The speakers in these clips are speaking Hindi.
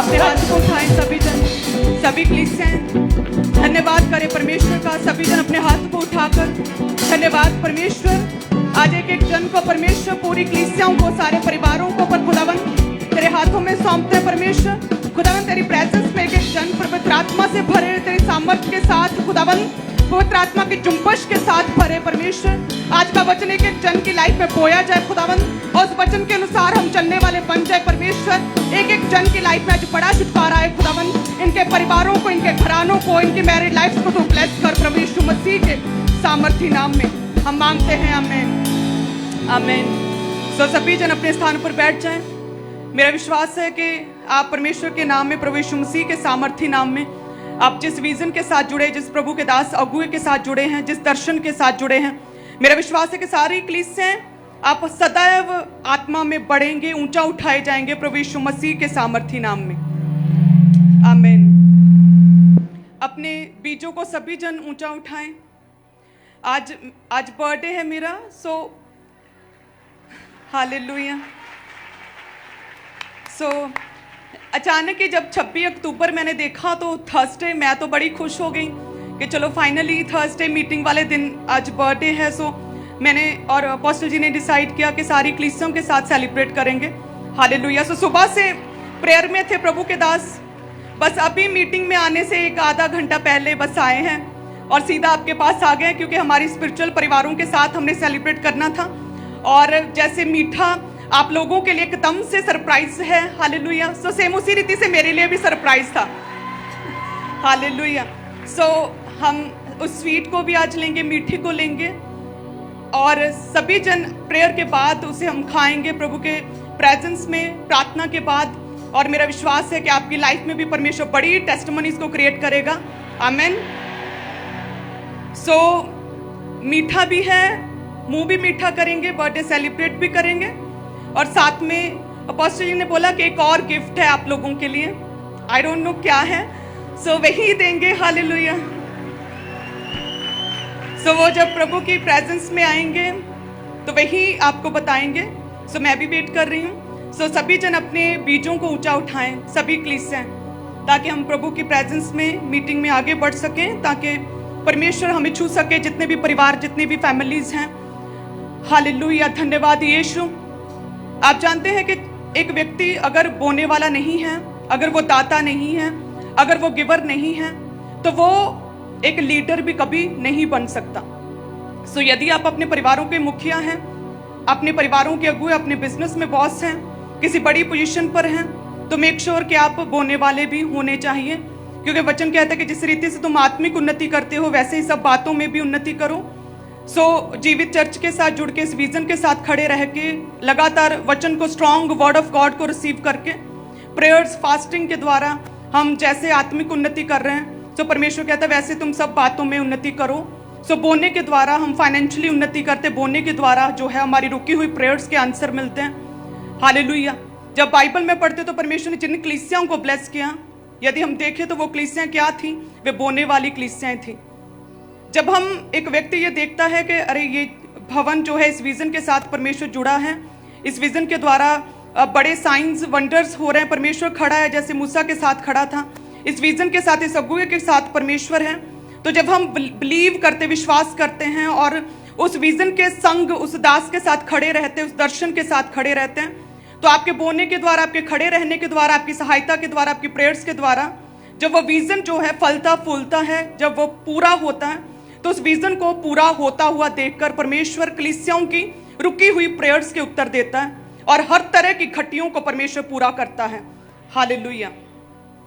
अपने हाथ को उठाएं सभी जन, सभी कलीसियाएं धन्यवाद करें परमेश्वर का। सभी जन अपने हाथ को उठाकर धन्यवाद परमेश्वर। आज एक एक जन को परमेश्वर, पूरी कलीसियाओं को, सारे परिवारों को पर खुदावन तेरे हाथों में सौंपते हैं परमेश्वर। खुदावन तेरी प्रेजेंस में एक एक जन पवित्र आत्मा से भरे, तेरे सामर्थ्य के साथ खुदावन पवित्र आत्मा की जुम्बश के साथ भरे परमेश्वर। आज का वचन एक एक जन की लाइफ में बोया जाए खुदावन, और उस वचन के अनुसार हम चलने वाले बन जाए परमेश्वर। एक एक जन की लाइफ में आज बड़ा छुटकारा है खुदावन, इनके परिवारों को, इनके घरानों को, इनकी मैरिड लाइफ को तू ब्लेस कर प्रभु यीशु मसीह के सामर्थ्य नाम में हम मांगते हैं, आमीन आमीन। सो सभी जन अपने स्थान पर बैठ जाएं। मेरा विश्वास है कि आप परमेश्वर के नाम में, प्रभु यीशु मसीह के सामर्थ्य नाम में, आप जिस विजन के साथ जुड़े, जिस प्रभु के दास अगुए के साथ जुड़े हैं, जिस दर्शन के साथ जुड़े हैं, मेरा विश्वास है कि सारी कलीसियाएं आप सदैव आत्मा में बढ़ेंगे, ऊंचा उठाए जाएंगे प्रभु यीशु मसीह के सामर्थ्य नाम में, आमीन। अपने बीजों को सभी जन ऊंचा उठाएं। आज बर्थडे है मेरा, सो हालेलुया। सो अचानक ही जब 26 अक्टूबर मैंने देखा तो थर्सडे, मैं तो बड़ी खुश हो गई कि चलो फाइनली थर्सडे मीटिंग वाले दिन आज बर्थडे है। सो मैंने और अपोस्टल जी ने डिसाइड किया कि सारी कलीसियों के साथ सेलिब्रेट करेंगे, हालेलुया। सो सुबह से प्रेयर में थे प्रभु के दास, बस अभी मीटिंग में आने से एक आधा घंटा पहले बस आए हैं और सीधा आपके पास आ गए, क्योंकि हमारी स्पिरिचुअल परिवारों के साथ हमने सेलिब्रेट करना था। और जैसे मीठा आप लोगों के लिए एकदम से सरप्राइज है, हालेलुया। सो सेम उसी रीति से मेरे लिए भी सरप्राइज था, हालेलुया। सो हम उस स्वीट को भी आज लेंगे, मीठी को लेंगे, और सभी जन प्रेयर के बाद उसे हम खाएंगे प्रभु के प्रेजेंस में, प्रार्थना के बाद। और मेरा विश्वास है कि आपकी लाइफ में भी परमेश्वर बड़ी टेस्टिमोनीज को क्रिएट करेगा, आमीन। सो मीठा भी है, मुंह भी मीठा करेंगे, बर्थडे सेलिब्रेट भी करेंगे, और साथ में अपोस्टल जी ने बोला कि एक और गिफ्ट है आप लोगों के लिए, आई डोंट नो क्या है, सो वही देंगे, हालेलुया। सो वो जब प्रभु की प्रेजेंस में आएंगे तो वही आपको बताएंगे। सो मैं भी वेट कर रही हूँ। सो सभी जन अपने बीजों को ऊंचा उठाएं, सभी कलीसियां, ताकि हम प्रभु की प्रेजेंस में मीटिंग में आगे बढ़ सकें, ताकि परमेश्वर हमें छू सके, जितने भी परिवार, जितनी भी फैमिलीज हैं, हालेलुया। धन्यवाद यीशु। आप जानते हैं कि एक व्यक्ति अगर बोने वाला नहीं है, अगर वो दाता नहीं है, अगर वो गिवर नहीं है, तो वो एक लीडर भी कभी नहीं बन सकता। सो यदि आप अपने परिवारों के मुखिया हैं, अपने परिवारों के अगुए, अपने बिजनेस में बॉस हैं, किसी बड़ी पोजीशन पर हैं, तो मेक श्योर कि आप बोने वाले भी होने चाहिए, क्योंकि वचन कहता है कि जिस रीति से तुम आत्मिक उन्नति करते हो वैसे ही सब बातों में भी उन्नति करो। सो जीवित चर्च के साथ जुड़ के, इस विजन के साथ खड़े रह के, लगातार वचन को, स्ट्रॉन्ग वर्ड ऑफ गॉड को रिसीव करके, प्रेयर्स, फास्टिंग के द्वारा हम जैसे आत्मिक उन्नति कर रहे हैं, तो परमेश्वर कहता है वैसे तुम सब बातों में उन्नति करो। सो बोने के द्वारा हम फाइनेंशियली उन्नति करते, बोने के द्वारा जो है हमारी रुकी हुई प्रेयर्स के आंसर मिलते हैं, हालेलुया। जब बाइबल में पढ़ते तो परमेश्वर ने जिन कलीसियाओं को ब्लेस किया, यदि हम देखें तो वो कलीसियां क्या थी, वे बोने वाली कलीसियां थी। जब हम एक व्यक्ति ये देखता है कि अरे ये भवन जो है इस विजन के साथ परमेश्वर जुड़ा है, इस विजन के द्वारा बड़े साइंस वंडर्स हो रहे हैं, परमेश्वर खड़ा है जैसे मूसा के साथ खड़ा था, इस विजन के साथ, इस अगुए के साथ परमेश्वर है, तो जब हम बिलीव करते, विश्वास करते हैं और उस विजन के संग, उस दास के साथ खड़े रहते हैं, उस दर्शन के साथ खड़े रहते हैं, तो आपके बोने के द्वारा, आपके खड़े रहने के द्वारा, आपकी सहायता के द्वारा, आपकी प्रेयर्स के द्वारा, जब वो विजन जो है फलता फूलता है, जब वो पूरा होता है, तो उस विजन को पूरा होता हुआ देखकर परमेश्वर कलीसियाओं की रुकी हुई प्रेयर्स के उत्तर देता है और हर तरह की घटियों को परमेश्वर पूरा करता है, हालेलुया।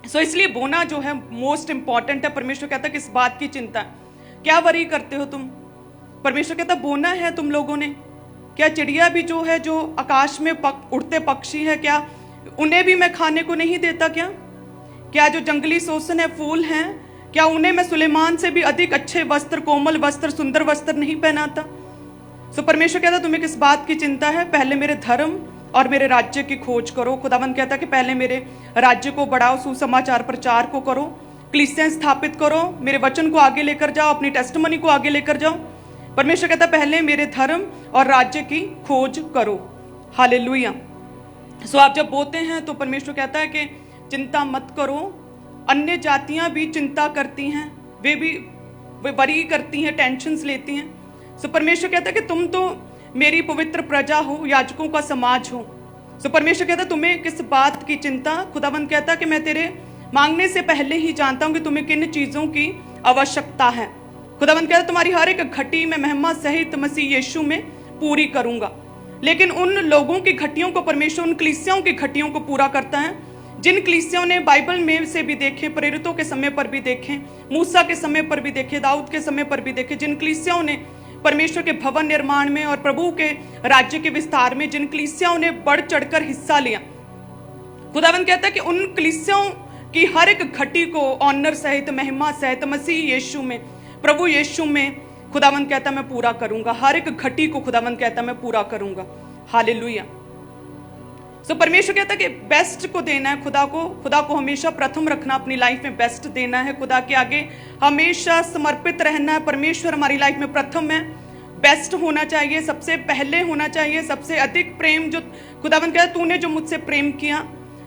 सो इसलिए बोना जो है मोस्ट इंपॉर्टेंट है। परमेश्वर कहता है किस बात की चिंता, क्या वरी करते हो तुम। परमेश्वर कहता बोना है तुम लोगों ने। क्या चिड़िया भी जो है, जो आकाश में उड़ते पक्षी है, क्या उन्हें भी मैं खाने को नहीं देता क्या जो जंगली सोसन है, फूल हैं, क्या उन्हें मैं सुलेमान से भी अधिक अच्छे वस्त्र, कोमल वस्त्र, सुंदर वस्त्र नहीं पहनाता। सो परमेश्वर कहता तुम्हें किस बात की चिंता है, पहले मेरे धर्म और मेरे राज्य की खोज करो। खुदावंद कहता कि पहले मेरे राज्य को बढ़ाओ, सुसमाचार प्रचार को करो, कलीसियां स्थापित करो, मेरे वचन को आगे लेकर जाओ, अपनी टेस्टिमनी को आगे लेकर जाओ। परमेश्वर कहता पहले मेरे धर्म और राज्य की खोज करो, हालेलुया। सो आप जब बोते हैं तो परमेश्वर कहता है कि चिंता मत करो। अन्य जातियां भी चिंता करती हैं, वे वरी करती हैं, टेंशन्स लेती हैं। सो परमेश्वर कहता है कि तुम तो मेरी पवित्र प्रजा हो, याजकों का समाज हो। सो परमेश्वर कहता है तुम्हें किस बात की चिंता। खुदावंद कहता है कि मैं तेरे मांगने से पहले ही जानता हूं कि तुम्हें किन चीजों की आवश्यकता है। खुदावंद कहता है तुम्हारी हर एक घटी में महिमा सहित मसीह यीशु में पूरी करूंगा। लेकिन उन लोगों की घटियों को परमेश्वर उन कलीसियाओं की घटियों को पूरा करता है जिन कलीसियाओं ने बाइबल में से भी देखे, प्रेरितों के समय पर भी देखे, मूसा के समय पर भी देखे, दाऊद के समय पर भी देखे, जिन कलीसियाओं ने परमेश्वर के भवन निर्माण में और प्रभु के राज्य के विस्तार में जिन कलीसियाओं ने बढ़ चढ़कर हिस्सा लिया, खुदावंद कहता है कि उन कलीसियाओं की हर एक घटी को ऑनर सहित, महिमा सहित मसीह यीशु में, प्रभु यीशु में खुदावंद कहता मैं पूरा करूंगा। हर एक घटी को खुदावंद कहता मैं पूरा करूंगा। हालेलुया। सो परमेश्वर कहता है कि बेस्ट को देना है खुदा को हमेशा प्रथम रखना, अपनी लाइफ में बेस्ट देना है, खुदा के आगे हमेशा समर्पित रहना है। परमेश्वर हमारी लाइफ में प्रथम है, बेस्ट होना चाहिए, सबसे पहले होना चाहिए, सबसे अधिक प्रेम जो खुदावंद कहता है तूने जो मुझसे प्रेम किया,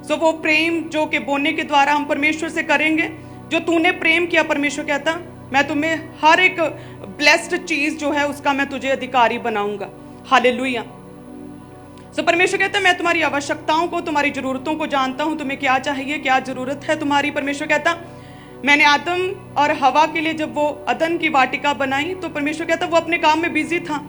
सो वो प्रेम जो कि बोने के द्वारा हम परमेश्वर से करेंगे। जो तूने प्रेम किया, परमेश्वर कहता मैं तुम्हें हर एक ब्लेस्ड चीज जो है उसका मैं तुझे अधिकारी बनाऊंगा। हालेलुया। सो परमेश्वर कहता है मैं तुम्हारी आवश्यकताओं को, तुम्हारी जरूरतों को जानता हूं, तुम्हें क्या चाहिए, क्या जरूरत है तुम्हारी। परमेश्वर कहता मैंने आदम और हवा के लिए जब वो अदन की वाटिका बनाई तो परमेश्वर कहता वो अपने काम में बिजी था।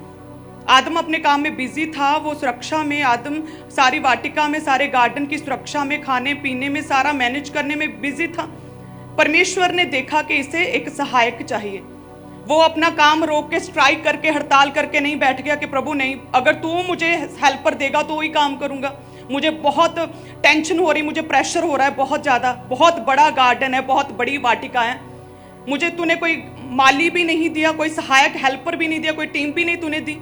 आदम अपने काम में बिजी था, वो सुरक्षा में, आदम सारी वाटिका में, सारे गार्डन की सुरक्षा में, खाने पीने में, सारा मैनेज करने में बिजी था। परमेश्वर ने देखा कि इसे एक सहायक चाहिए। वो अपना काम रोक के, स्ट्राइक करके, हड़ताल करके नहीं बैठ गया कि प्रभु नहीं, अगर तू मुझे हेल्पर देगा तो वही काम करूंगा, मुझे बहुत टेंशन हो रही, मुझे प्रेशर हो रहा है बहुत ज्यादा, बहुत बड़ा गार्डन है, बहुत बड़ी वाटिका है, मुझे तूने कोई माली भी नहीं दिया, कोई सहायक हेल्पर भी नहीं दिया, कोई टीम भी नहीं तूने दी।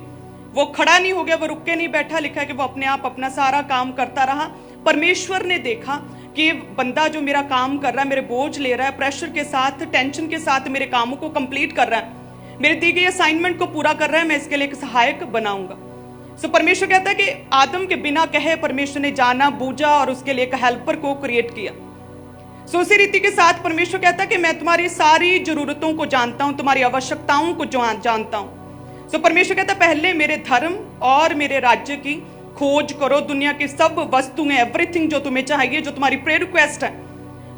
वो खड़ा नहीं हो गया, वो रुक के नहीं बैठा। लिखा है कि वो अपने आप अपना सारा काम करता रहा। परमेश्वर ने देखा कि ये बंदा जो मेरा काम कर रहा है, मेरे बोझ ले रहा है, प्रेशर के साथ, टेंशन के साथ मेरे कामों को कंप्लीट कर रहा है, मेरे दी गई असाइनमेंट को पूरा कर रहा है, मैं इसके लिए एक सहायक बनाऊंगा। सो परमेश्वर कहता है कि आदम के बिना कहे परमेश्वर ने जाना, बूझा और उसके लिए एक हेल्पर को क्रिएट किया। सो उसी रीति के साथ परमेश्वर कहता है कि मैं तुम्हारी सारी जरूरतों को जानता हूं, तुम्हारी आवश्यकताओं को जानता हूं। सो परमेश्वर कहता है पहले मेरे धर्म और मेरे राज्य की खोज करो, दुनिया की सब वस्तुएं, एवरीथिंग जो तुम्हें चाहिए, जो तुम्हारी प्रेयर रिक्वेस्ट है,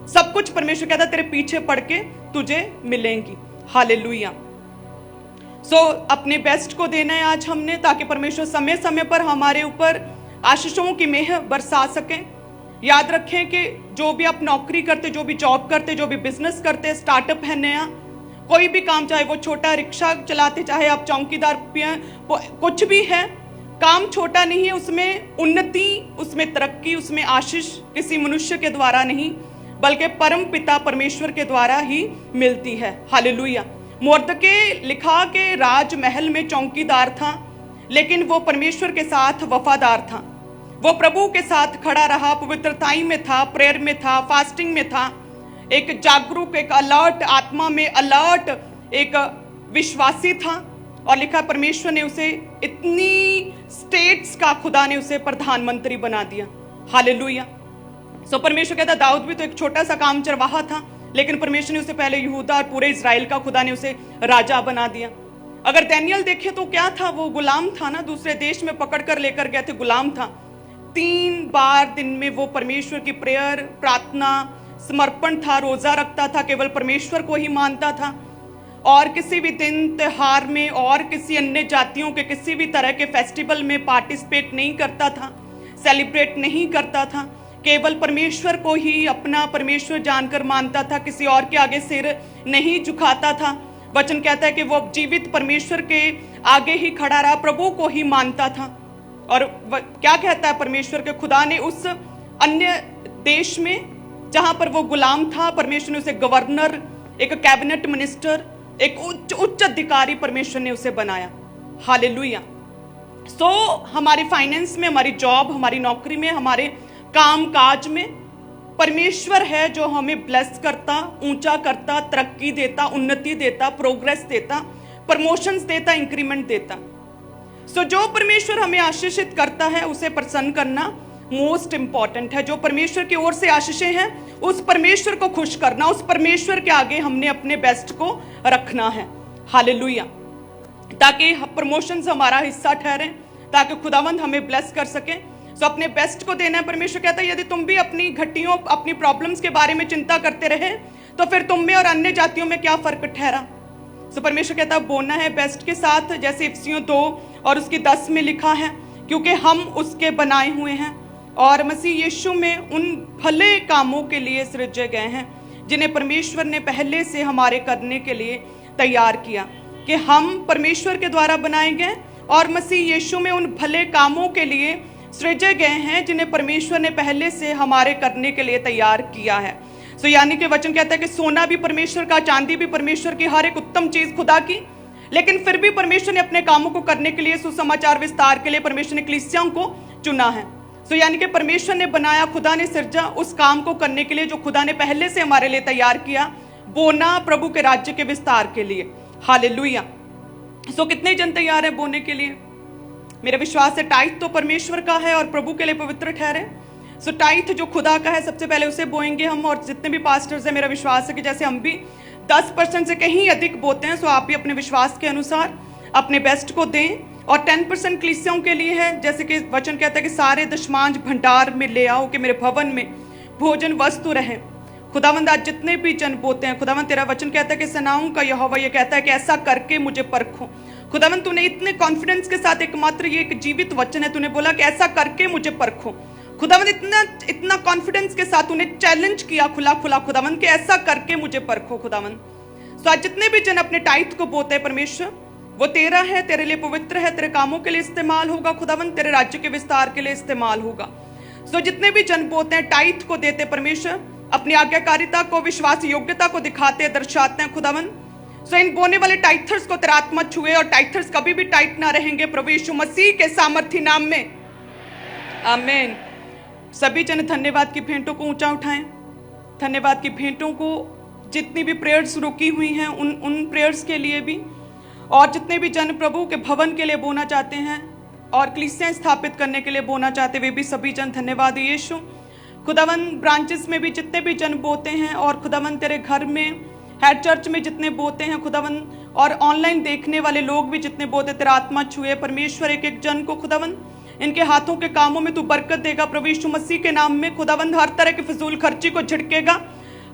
सब कुछ परमेश्वर कहता है तेरे पीछे पड़ के तुझे मिलेंगी। हालेलुया। सो अपने बेस्ट को देना है आज हमने, ताकि परमेश्वर समय समय पर हमारे ऊपर आशीषों की मेह बरसा सके। याद रखें कि जो भी आप नौकरी करते, जो भी जॉब करते, जो भी बिजनेस करते, स्टार्टअप है नया, कोई भी काम, चाहे वो छोटा रिक्शा चलाते, चाहे आप चौकीदार भी हैं, कुछ भी है, काम छोटा नहीं है, उसमें उन्नति, उसमें तरक्की, उसमें आशीष किसी मनुष्य के द्वारा नहीं बल्कि परम पिता परमेश्वर के द्वारा ही मिलती है। हालेलुया। मुर्दके लिखा के राजमहल में चौकीदार था, लेकिन वो परमेश्वर के साथ वफादार था। वो प्रभु के साथ खड़ा रहा, पवित्रताई में था, प्रेयर में था, फास्टिंग में था, एक जागरूक, एक अलर्ट, आत्मा में अलर्ट एक विश्वासी था। और लिखा परमेश्वर ने उसे इतनी स्टेट्स का, खुदा ने उसे प्रधानमंत्री बना दिया। हालेलुया। सो परमेश्वर कहता दाऊद भी तो एक छोटा सा काम चरवाहा था, लेकिन परमेश्वर ने उसे पहले यहूदा और पूरे इजराइल का खुदा ने उसे राजा बना दिया। अगर दानियल देखे तो क्या था, वो गुलाम था ना, दूसरे देश में पकड़ कर लेकर गए थे, गुलाम था। 3 बार दिन में वो परमेश्वर की प्रेयर, प्रार्थना, समर्पण था, रोजा रखता था, केवल परमेश्वर को ही मानता था, और किसी भी दिन त्योहार में और किसी अन्य जातियों के किसी भी तरह के फेस्टिवल में पार्टिसिपेट नहीं करता था, सेलिब्रेट नहीं करता था, केवल परमेश्वर को ही अपना परमेश्वर जानकर मानता था, किसी और के आगे सिर नहीं झुकाता था। वचन कहता है कि वो जीवित परमेश्वर के आगे ही खड़ा रहा, प्रभु को ही मानता था। और क्या कहता है परमेश्वर के खुदा ने उस अन्य देश में जहां पर वो गुलाम था, परमेश्वर ने उसे गवर्नर, एक कैबिनेट मिनिस्टर, एक उच्च अधिकारी परमेश्वर ने उसे बनाया। हालेलुया। सो हमारे फाइनेंस में, हमारी जॉब, हमारी नौकरी में, हमारे काम काज में परमेश्वर है जो हमें ब्लेस करता, ऊंचा करता, तरक्की देता, उन्नति देता, प्रोग्रेस देता, प्रमोशंस देता, इंक्रीमेंट देता। सो जो परमेश्वर हमें आशीषित करता है उसे प्रसन्न करना मोस्ट इंपॉर्टेंट है। जो परमेश्वर की ओर से आशीषें हैं उस परमेश्वर को खुश करना, उस परमेश्वर के आगे हमने अपने बेस्ट को रखना है। हालेलुया। ताकि प्रमोशंस हमारा हिस्सा ठहरे, ताकि खुदावंद हमें ब्लेस कर सके। सो अपने बेस्ट को देना है। परमेश्वर कहता है यदि तुम भी अपनी घटियों, अपनी प्रॉब्लम्स के बारे में चिंता करते रहे तो फिर तुम में और अन्य जातियों में क्या फर्क ठहरा। सो परमेश्वर कहता है बोना है बेस्ट के साथ, जैसे इफिसियों 2 और उसकी 10 में लिखा है, क्योंकि हम उसके बनाए हुए हैं और मसीह यीशु में उन भले कामों के लिए सृजे गए हैं जिन्हें परमेश्वर ने पहले से हमारे करने के लिए तैयार किया। कि हम परमेश्वर के द्वारा बनाए गए और मसीह यीशु में उन भले कामों के लिए सृजे गए हैं जिन्हें परमेश्वर ने पहले से हमारे करने के लिए तैयार किया है। सो यानी कि वचन कहता है कि सोना भी परमेश्वर का, चांदी भी परमेश्वर की, हर एक उत्तम चीज खुदा की, लेकिन फिर भी परमेश्वर ने अपने कामों को करने के लिए, सुसमाचार विस्तार के लिए परमेश्वर ने कलीसियाओं को चुना है। सो यानी कि परमेश्वर ने बनाया, खुदा ने सृजा उस काम को करने के लिए जो खुदा ने पहले से हमारे लिए तैयार किया, बोना प्रभु के राज्य के विस्तार के लिए। हालेलुया। सो कितने जन तैयार है बोने के लिए? मेरा विश्वास है टाइथ तो परमेश्वर का है और प्रभु के लिए पवित्र ठहरे। सो टाइथ जो खुदा का है, सबसे पहले उसे बोएंगे हम। और जितने भी पास्टर्स हैं, मेरा विश्वास है कि जैसे हम भी 10% से कहीं अधिक बोते हैं, सो आप भी अपने विश्वास के अनुसार अपने बेस्ट को दें। और 10% कलीसियाओं के लिए है, जैसे कि वचन कहता है कि सारे दशमांश भंडार में ले आओ कि मेरे भवन में भोजन वस्तु रहे। खुदावंद आज जितने भी जन बोते हैं, खुदावंद तेरा वचन कहता है कि सनाऊं का यहोवा ये कहता है कि ऐसा करके मुझे परखो। खुदावंद तूने इतने कॉन्फिडेंस के साथ, एकमात्र ये एक जीवित वचन है, तूने बोला कि ऐसा करके मुझे परखो। खुदावंद इतना कॉन्फिडेंस के साथ तूने चैलेंज किया खुला खुदावंद कि ऐसा करके मुझे परखो। खुदावंद तो आज जितने भी जन अपने टाइथ को बोते हैं परमेश्वर, वो तेरा है, तेरे लिए पवित्र है, तेरे कामों के लिए इस्तेमाल होगा। खुदावंद तेरे राज्य के विस्तार के लिए इस्तेमाल होगा। सो जितने भी जन बोते हैं, टाइथ को देते परमेश्वर, अपनी आज्ञाकारिता को, विश्वास योग्यता को दिखाते, दर्शाते हैं खुदावंद। सो इन बोने वाले टाइथर्स को तेरा आत्मा छुए और टाइथर्स कभी भी टाइट ना रहेंगे प्रभु यीशु मसीह के सामर्थी नाम में, आमीन। सभी जन धन्यवाद की भेंटों को ऊंचा उठाएं। धन्यवाद की भेंटों को, जितनी भी प्रेयर्स रुकी हुई हैं उन प्रेयर्स के लिए भी, और जितने भी जन प्रभु के भवन के लिए बोना चाहते हैं और कलीसियां स्थापित करने के लिए बोना चाहते, वे भी सभी जन धन्यवाद यीशु। खुदावंद ब्रांचेस में भी जितने भी जन बोते हैं और खुदावंद तेरे घर में, हेड चर्च में जितने बोते हैं खुदावंद, और ऑनलाइन देखने वाले लोग भी जितने बोते, तेरा आत्मा छुए परमेश्वर एक एक जन को। खुदावंद इनके हाथों के कामों में तू बरकत देगा प्रभु यीशु मसीह के नाम में। खुदावंद हर तरह की फिजूल खर्ची को झिड़केगा,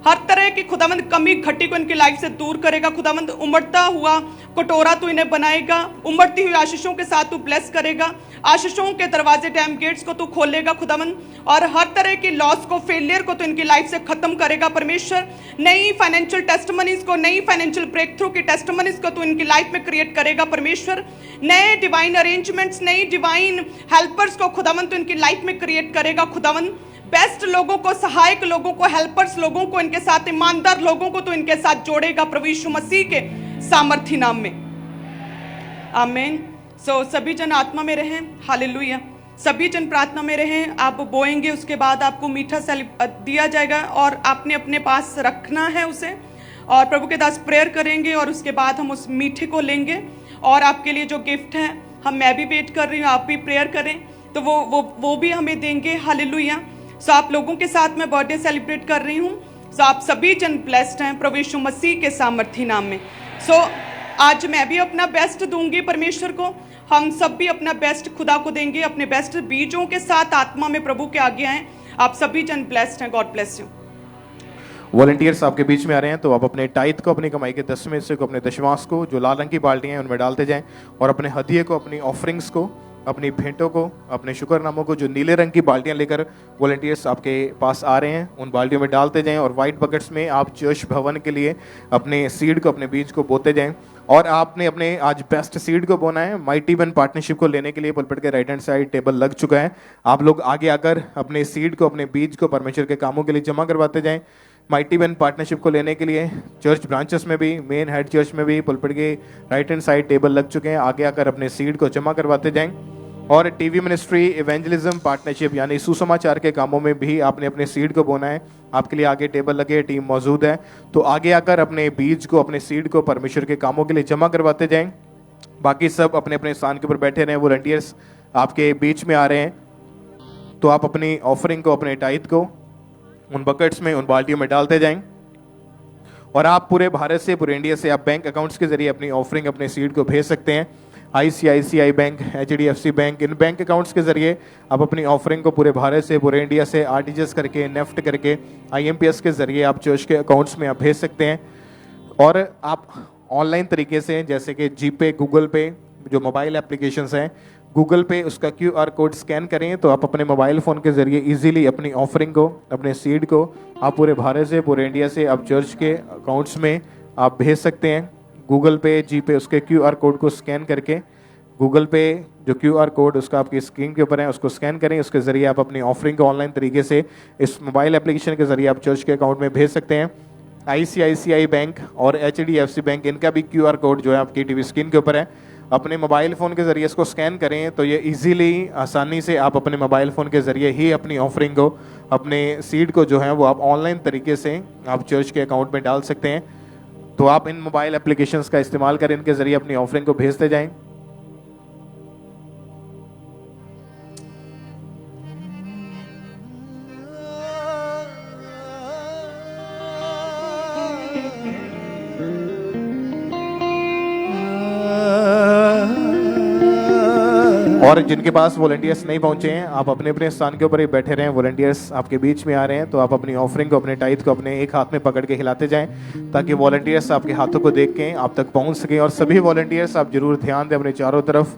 हर तरह की खुदावंद कमी घटी को इनकी लाइफ से दूर करेगा। खुदावंद उमड़ता हुआ कटोरा तू इन्हें बनाएगा, उमड़ती हुई आशीषों के साथ तू ब्लेस करेगा, आशीषों के दरवाजे, डैम गेट्स को तू खोलेगा खुदावंद, और हर तरह की लॉस को, फेलियर को तू इनकी लाइफ से खत्म करेगा परमेश्वर। नई फाइनेंशियल टेस्टमनीज को, नई फाइनेंशियल ब्रेक थ्रू की टेस्टमनीज को तू इनकी लाइफ में क्रिएट करेगा परमेश्वर। नए डिवाइन अरेंजमेंट्स, नई डिवाइन हेल्पर्स को खुदावंद तू इनकी लाइफ में क्रिएट करेगा खुदावंद। बेस्ट लोगों को, सहायक लोगों को, हेल्पर्स लोगों को, इनके साथ ईमानदार लोगों को तो इनके साथ जोड़ेगा प्रभु यीशु मसीह के सामर्थी नाम में, आमीन। सो सभी जन आत्मा में रहें। हालेलुया। सभी जन प्रार्थना में रहें। आप बोएंगे, उसके बाद आपको मीठा दिया जाएगा और आपने अपने पास रखना है उसे, और प्रभु के दास प्रेयर करेंगे और उसके बाद हम उस मीठे को लेंगे और आपके लिए जो गिफ्ट है, मैं भी वेट कर रही हूँ, आप भी प्रेयर करें तो वो भी हमें देंगे। हालेलुया। सो आप लोगों के साथ मैं बर्थडे सेलिब्रेट कर रही हूँ। सो आप सभी जन ब्लेस्ड हैं प्रभु यीशु मसीह के सामर्थी नाम में। सो आज मैं भी अपना बेस्ट दूंगी परमेश्वर को, हम सब भी अपना बेस्ट खुदा को देंगे, अपने बेस्ट बीजों के साथ आत्मा में प्रभु के आगे आए। आप सभी जन ब्लेस्ड हैं। God bless you. वॉलंटियर्स आपके बीच में आ रहे हैं, तो आप अपने टाइथ को, अपनी कमाई के 10वें हिस्से को, अपने दशमांश को, जो लाल रंग की बाल्टियां हैं उनमें डालते जाएं, और अपने हदिये को, अपनी ऑफरिंग्स को, अपनी भेंटों को, अपने शुक्रनामों को, जो नीले रंग की बाल्टियां लेकर वॉलंटियर्स आपके पास आ रहे हैं, उन बाल्टियों में डालते जाएं। और वाइट बकेट्स में आप चर्च भवन के लिए अपने सीड को, अपने बीज को बोते जाएं। और आपने अपने आज बेस्ट सीड को बोना है। माइटी वन पार्टनरशिप को लेने के लिए पुलपिट के राइट हैंड साइड टेबल लग चुका है। आप लोग आगे आकर अपने सीड को, अपने बीज को परमेश्वर के कामों के लिए जमा करवाते जाएं। माइटी वन पार्टनरशिप को लेने के लिए चर्च ब्रांचेस में भी, मेन हेड चर्च में भी पुलपिट के राइट हैंड साइड टेबल लग चुके हैं। आगे आकर अपने सीड को जमा करवाते जाएं। और टीवी मिनिस्ट्री, इवेंजलिज्म पार्टनरशिप यानी सुसमाचार के कामों में भी आपने अपने सीड को बोना है। आपके लिए आगे टेबल लगे, टीम मौजूद है, तो आगे आकर अपने बीज को, अपने सीड को परमेश्वर के कामों के लिए जमा करवाते जाएं। बाकी सब अपने अपने स्थान के ऊपर बैठे रहें। वॉलंटियर्स आपके बीच में आ रहे हैं, तो आप अपनी ऑफरिंग को, अपने टाइथ को उन बकेट्स में, उन बाल्टियों में डालते जाएं। और आप पूरे भारत से, पूरे इंडिया से आप बैंक अकाउंट्स के जरिए अपनी ऑफरिंग, अपने सीड को भेज सकते हैं। ICICI बैंक, HDFC बैंक, इन बैंक अकाउंट्स के जरिए आप अपनी ऑफरिंग को पूरे भारत से, पूरे इंडिया से RTGS करके, नेफ्ट करके, IMPS के जरिए आप चर्च के अकाउंट्स में आप भेज सकते हैं। और आप ऑनलाइन तरीके से, जैसे कि जीपे, गूगल पे, जो मोबाइल एप्लीकेशंस हैं, गूगल पे उसका QR कोड स्कैन करें तो आप अपने मोबाइल फ़ोन के ज़रिए इजीली अपनी ऑफरिंग को, अपने सीड को आप पूरे भारत से, पूरे इंडिया से आप चर्च के अकाउंट्स में आप भेज सकते हैं। गूगल पे, जीपे, उसके QR कोड को स्कैन करके, गूगल पे जो QR कोड उसका आपकी स्क्रीन के ऊपर है उसको स्कैन करें, उसके ज़रिए आप अपनी ऑफरिंग को ऑनलाइन तरीके से इस मोबाइल एप्लीकेशन के ज़रिए आप चर्च के अकाउंट में भेज सकते हैं। ICICI बैंक और HDFC बैंक, इनका भी QR कोड जो है आपकी टीवी स्क्रीन के ऊपर है, अपने मोबाइल फ़ोन के ज़रिए इसको स्कैन करें तो ये इजीली, आसानी से आप अपने मोबाइल फ़ोन के ज़रिए ही अपनी ऑफरिंग को, अपने सीड को जो है वो आप ऑनलाइन तरीके से आप चर्च के अकाउंट में डाल सकते हैं। तो आप इन मोबाइल एप्लीकेशंस का इस्तेमाल करें, इनके ज़रिए अपनी ऑफरिंग को भेजते जाएं। और जिनके पास वॉलंटियर्स नहीं पहुंचे हैं, आप अपने अपने स्थान के ऊपर ही बैठे रहें। वॉलंटियर्स आपके बीच में आ रहे हैं तो आप अपनी ऑफरिंग को, अपने टाइथ को अपने एक हाथ में पकड़ के हिलाते जाएं ताकि वॉलंटियर्स आपके हाथों को देख के आप तक पहुंच सकें। और सभी वॉलंटियर्स आप जरूर ध्यान दें अपने चारों तरफ,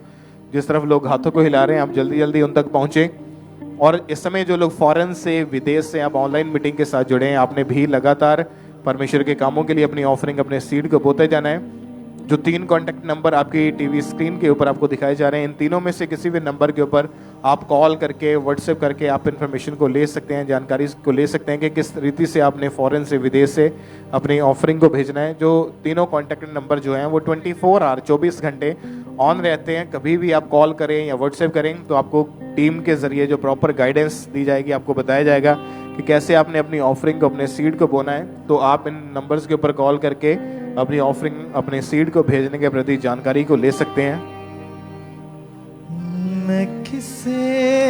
जिस तरफ लोग हाथों को हिला रहे हैं आप जल्दी जल्दी उन तक पहुँचें। और इस समय जो लोग फॉरेन से, विदेश से आप ऑनलाइन मीटिंग के साथ जुड़े हैं, आपने भी लगातार परमेश्वर के कामों के लिए अपनी ऑफरिंग, अपने सीड को बोते जाना है। जो 3 कॉन्टैक्ट नंबर आपकी टीवी स्क्रीन के ऊपर आपको दिखाए जा रहे हैं, इन तीनों में से किसी भी नंबर के ऊपर आप कॉल करके, व्हाट्सएप करके आप इन्फॉर्मेशन को ले सकते हैं, जानकारी को ले सकते हैं कि किस रीति से आपने फॉरेन से, विदेश से अपनी ऑफरिंग को भेजना है। जो तीनों कॉन्टैक्ट नंबर जो हैं वो 24 आवर, 24 घंटे ऑन रहते हैं। कभी भी आप कॉल करें या व्हाट्सएप करें तो आपको टीम के जरिए जो प्रॉपर गाइडेंस दी जाएगी, आपको बताया जाएगा कि कैसे आपने अपनी ऑफरिंग को, अपने सीड को बोना है। तो आप इन नंबर्स के ऊपर कॉल करके अपनी ऑफरिंग, अपने सीड को भेजने के प्रति जानकारी को ले सकते हैं।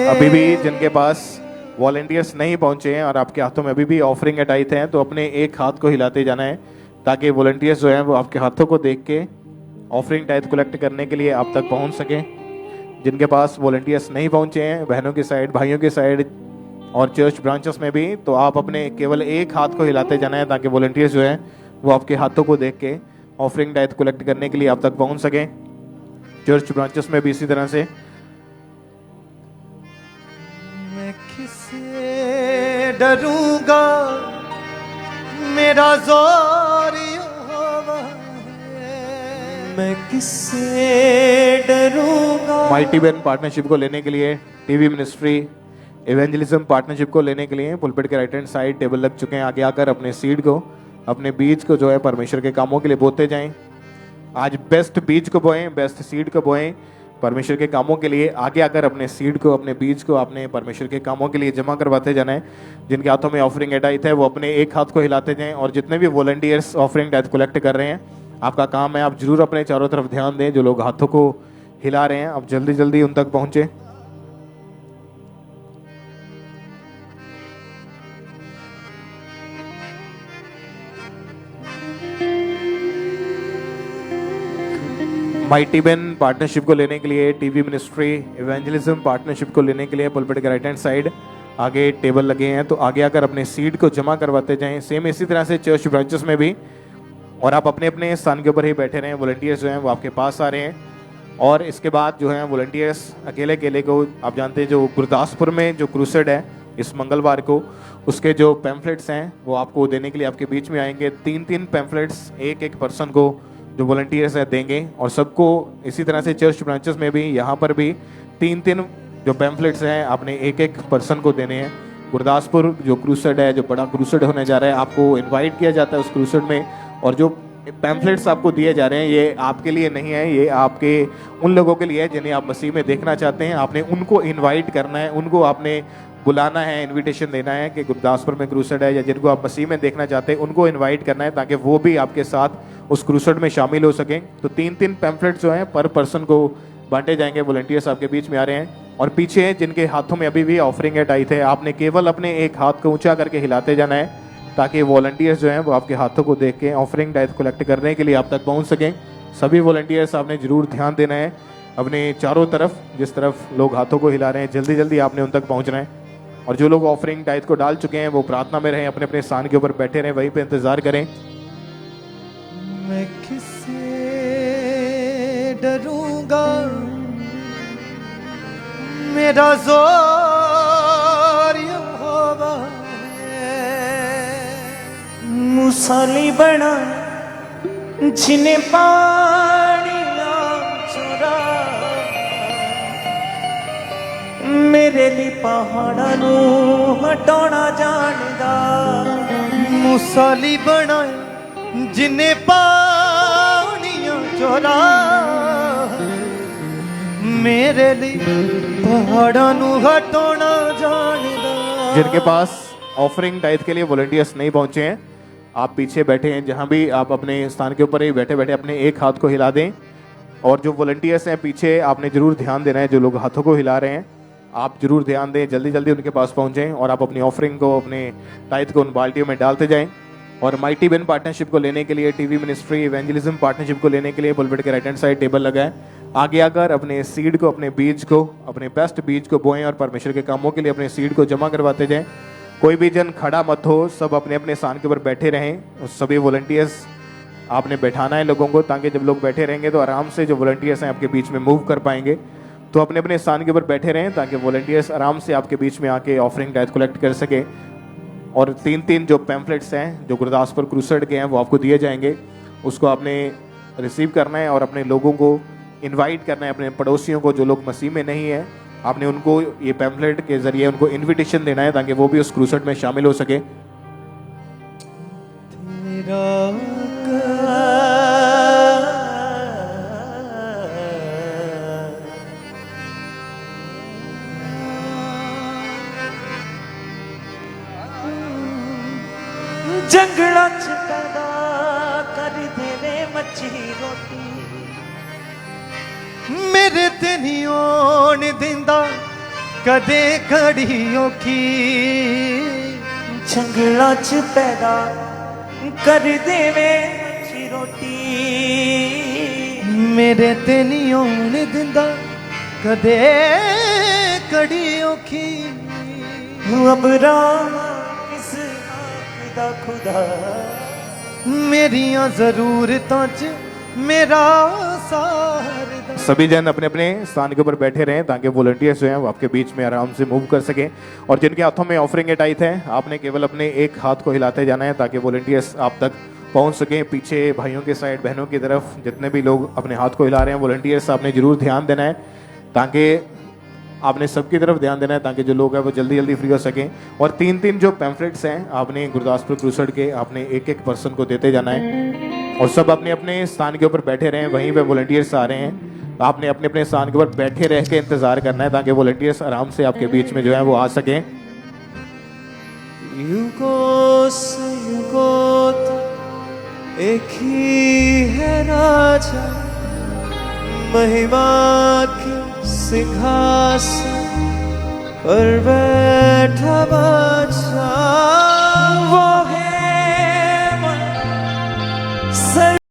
अभी भी जिनके पास वॉलंटियर्स नहीं पहुंचे हैं और आपके हाथों में अभी भी ऑफरिंग या टाइथ हैं तो अपने एक हाथ को हिलाते जाना है ताकि वॉलंटियर्स जो हैं वो आपके हाथों को देख के ऑफरिंग टाइथ कलेक्ट करने के लिए आप तक पहुंच सकें। जिनके पास वॉलंटियर्स नहीं पहुंचे हैं, बहनों की साइड, भाइयों की साइड और चर्च ब्रांचेस में भी, तो आप अपने केवल एक हाथ को हिलाते जाना है ताकि वॉलंटियर्स जो हैं वो आपके हाथों को देख के ऑफरिंग टाइथ कलेक्ट करने के लिए आप तक पहुंच सकें। चर्च ब्रांचेस में भी इसी तरह से। मैं किससे डरूंगा, मेरा जोर यहोवा है। मैं किससे डरूंगा। माइटी बैन पार्टनरशिप को लेने के लिए, टीवी मिनिस्ट्री इवेंजलिज्म पार्टनरशिप को लेने के लिए पुलपिट के राइट हैंड साइड टेबल लग चुके हैं। आगे आकर अपने सीड को, अपने बीज को जो है परमेश्वर के कामों के लिए बोते जाएं। आज बेस्ट बीज को बोएं, बेस्ट सीड को बोएं परमेश्वर के कामों के लिए। आगे आकर अपने सीड को, अपने बीज को आपने परमेश्वर के कामों के लिए जमा करवाते जाना है। जिनके हाथों में ऑफरिंग टाइथ है वो अपने एक हाथ को हिलाते जाएं। और जितने भी वॉलंटियर्स ऑफरिंग टाइथ कलेक्ट कर रहे हैं, आपका काम है आप जरूर अपने चारों तरफ ध्यान दें। जो लोग हाथों को हिला रहे हैं आप जल्दी जल्दी उन तक पहुंचे। माइटी बैन पार्टनरशिप को लेने के लिए, टीवी मिनिस्ट्री इवेंजलिज्म पार्टनरशिप को लेने के लिए पुलपिट के राइट हैंड साइड आगे टेबल लगे हैं, तो आगे आकर अपने सीट को जमा करवाते जाएं। सेम इसी तरह से चर्च ब्रांचेस में भी। और आप अपने अपने स्थान के ऊपर ही बैठे रहें। वॉलंटियर्स जो हैं वो आपके पास आ रहे हैं। और इसके बाद जो है वॉलंटियर्स अकेले अकेले को, आप जानते हैं जो गुरदासपुर में जो क्रूसेड है इस मंगलवार को, उसके जो पैम्फलेट्स हैं वो आपको देने के लिए आपके बीच में आएंगे। 3-3 पैम्फलेट्स एक एक पर्सन को जो वॉलंटियर्स है देंगे। और सबको इसी तरह से चर्च ब्रांचेस में भी, यहाँ पर भी 3-3 जो पैम्फलेट्स हैं आपने एक एक पर्सन को देने हैं। गुरदासपुर जो क्रूसेड है, जो बड़ा क्रूसेड होने जा रहा है, आपको इनवाइट किया जाता है उस क्रूसेड में। और जो पैम्फलेट्स आपको दिए जा रहे हैं ये आपके लिए नहीं है, ये आपके उन लोगों के लिए है जिन्हें आप मसीह में देखना चाहते हैं। आपने उनको इनवाइट करना है, उनको आपने बुलाना है, इनविटेशन देना है कि गुरदासपुर में क्रूसेड है, या जिनको आप मसीह में देखना चाहते हैं उनको इनवाइट करना है ताकि वो भी आपके साथ उस क्रूसेड में शामिल हो सकें। तो 3-3 पैम्फलेट्स जो हैं पर पर्सन को बांटे जाएंगे। वॉलंटियर्स आपके बीच में आ रहे हैं। और पीछे जिनके हाथों में अभी भी ऑफरिंग है टाइट है, आपने केवल अपने एक हाथ को ऊंचा करके हिलाते जाना है ताकि वॉलंटियर्स जो हैं वो आपके हाथों को देख के ऑफरिंग टाइट कलेक्ट करने के लिए आप तक पहुंच सकें। सभी वॉलंटियर्स आपने जरूर ध्यान देना है अपने चारों तरफ, जिस तरफ लोग हाथों को हिला रहे हैं जल्दी जल्दी आपने उन तक पहुंचना है। और जो लोग ऑफरिंग टाइट को डाल चुके हैं वो प्रार्थना में रहें, अपने अपने स्थान के ऊपर बैठे रहें, वहीं पे इंतजार करें। मैं किससे डरूंगा, मेरा जोर यहोवा है। मुसाली बना जिन्हें पानी ना चुरा, मेरे लिए पहाड़ा नू हटाना जानदा। मुसाली बनाए जिन्हें पानियां चोरा, मेरे लिए पहाड़ा नू हटाना जानदा। जिनके पास ऑफरिंग टाइट के लिए वॉलंटियर्स नहीं पहुंचे हैं, आप पीछे बैठे हैं, जहां भी आप अपने स्थान के ऊपर ही बैठे बैठे अपने एक हाथ को हिला दें। और जो वॉलंटियर्स हैं पीछे, आपने जरूर ध्यान देना है, जो लोग हाथों को हिला रहे हैं आप जरूर ध्यान दें, जल्दी जल्दी उनके पास पहुंचें और आप अपनी ऑफरिंग को, अपने टाइट को उन बाल्टियों में डालते जाएं। और माइटी बिन पार्टनरशिप को लेने के लिए, टीवी मिनिस्ट्री इवेंजलिज्म पार्टनरशिप को लेने के लिए पुलपिट के राइट हैंड साइड टेबल लगा है। आगे आकर अपने सीड को, अपने बीज को, अपने बेस्ट बीज को बोएं और परमेश्वर के कामों के लिए अपने सीड को जमा करवाते जाएं। कोई भी जन खड़ा मत हो, सब अपने अपने स्थान के ऊपर बैठे रहें। सभी वॉलंटियर्स आपने बैठाना है लोगों को, ताकि जब लोग बैठे रहेंगे तो आराम से जो वॉलंटियर्स हैं आपके बीच में मूव कर पाएंगे। तो अपने अपने स्थान के ऊपर बैठे रहें ताकि वॉलंटियर्स आराम से आपके बीच में आके ऑफरिंग टाइट कलेक्ट कर सके। और 3-3 जो पैम्फलेट्स हैं जो गुरदासपुर क्रूसेड के हैं वो आपको दिए जाएंगे, उसको आपने रिसीव करना है और अपने लोगों को इनवाइट करना है, अपने पड़ोसियों को जो लोग मसीह में नहीं है, आपने उनको ये पैम्फलेट के जरिए उनको इनविटेशन देना है ताकि वो भी उस क्रूसेड में शामिल हो सके। जंगला च पैदा कर देवे मच्छी रोटी, मेरे ते नहीं होन दिंदा कदे घड़ी औखी। जंगला च पैदा कर देवे मच्छी रोटी, मेरे ते नहीं होन दिंदा कदे घड़ी औखी। अबरा किस दा खुदा, मेरियां जरूरतां च मेरा सारदा। सभी जन अपने अपने स्थान के ऊपर बैठे रहें ताकि वॉलंटियर्स जो हैं वो आपके बीच में आराम से मूव कर सकें। और जिनके हाथों में ऑफरिंग टाइट है, आपने केवल अपने एक हाथ को हिलाते जाना है ताकि वॉलंटियर्स आप तक पहुंच सकें। पीछे भाइयों के साइड, बहनों की तरफ जितने भी लोग अपने हाथ को हिला रहे हैं वॉलंटियर्स, आपने जरूर ध्यान देना है ताकि आपने सबकी तरफ ध्यान देना है ताकि जो लोग हैं वो जल्दी जल्दी फ्री हो सकें। और 3-3 जो पैम्फलेट्स हैं आपने गुरदासपुर क्रूसेड के, आपने एक एक पर्सन को देते जाना है। और सब अपने अपने स्थान के ऊपर बैठे रहें, वहीं पे वॉलंटियर्स आ रहे हैं, आपने अपने अपने स्थान के ऊपर बैठे रह के इंतजार करना है ताकि वॉलंटियर्स आराम से आपके बीच में जो है वो आ सकें। युगों से युगों तक एक ही है राजा, महिमा के सिंहासन पर बैठा बादशाह। वो